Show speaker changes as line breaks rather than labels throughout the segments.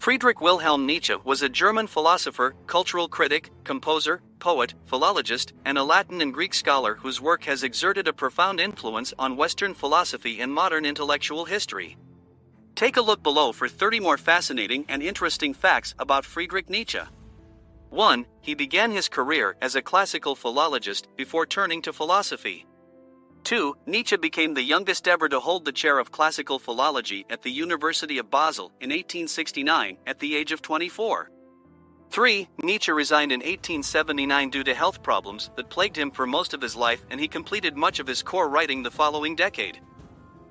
Friedrich Wilhelm Nietzsche was a German philosopher, cultural critic, composer, poet, philologist, and a Latin and Greek scholar whose work has exerted a profound influence on Western philosophy and modern intellectual history. Take a look below for 30 more fascinating and interesting facts about Friedrich Nietzsche. 1. He began his career as a classical philologist before turning to philosophy. 2. Nietzsche became the youngest ever to hold the Chair of Classical Philology at the University of Basel in 1869 at the age of 24. 3. Nietzsche resigned in 1879 due to health problems that plagued him for most of his life, and he completed much of his core writing the following decade.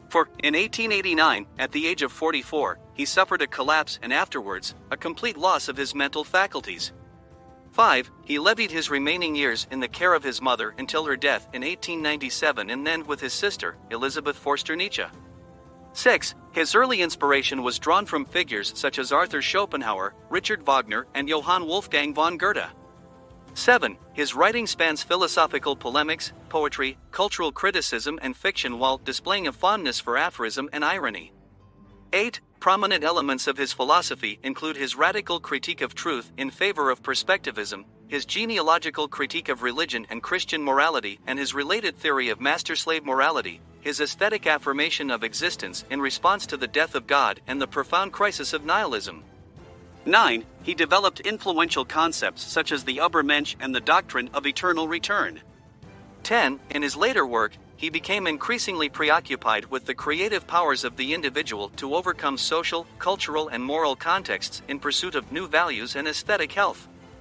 4. In 1889, at the age of 44, he suffered a collapse and afterwards, a complete loss of his mental faculties. 5. He levied his remaining years in the care of his mother until her death in 1897, and then with his sister, Elisabeth Forster-Nietzsche. 6. His early inspiration was drawn from figures such as Arthur Schopenhauer, Richard Wagner, and Johann Wolfgang von Goethe. 7. His writing spans philosophical polemics, poetry, cultural criticism, and fiction, while displaying a fondness for aphorism and irony. 8. Prominent elements of his philosophy include his radical critique of truth in favor of perspectivism, his genealogical critique of religion and Christian morality, and his related theory of master-slave morality, his aesthetic affirmation of existence in response to the death of God, and the profound crisis of nihilism. 9. He developed influential concepts such as the Übermensch and the doctrine of eternal return. 10. In his later work, he became increasingly preoccupied with the creative powers of the individual to overcome social, cultural, and moral contexts in pursuit of new values and aesthetic health.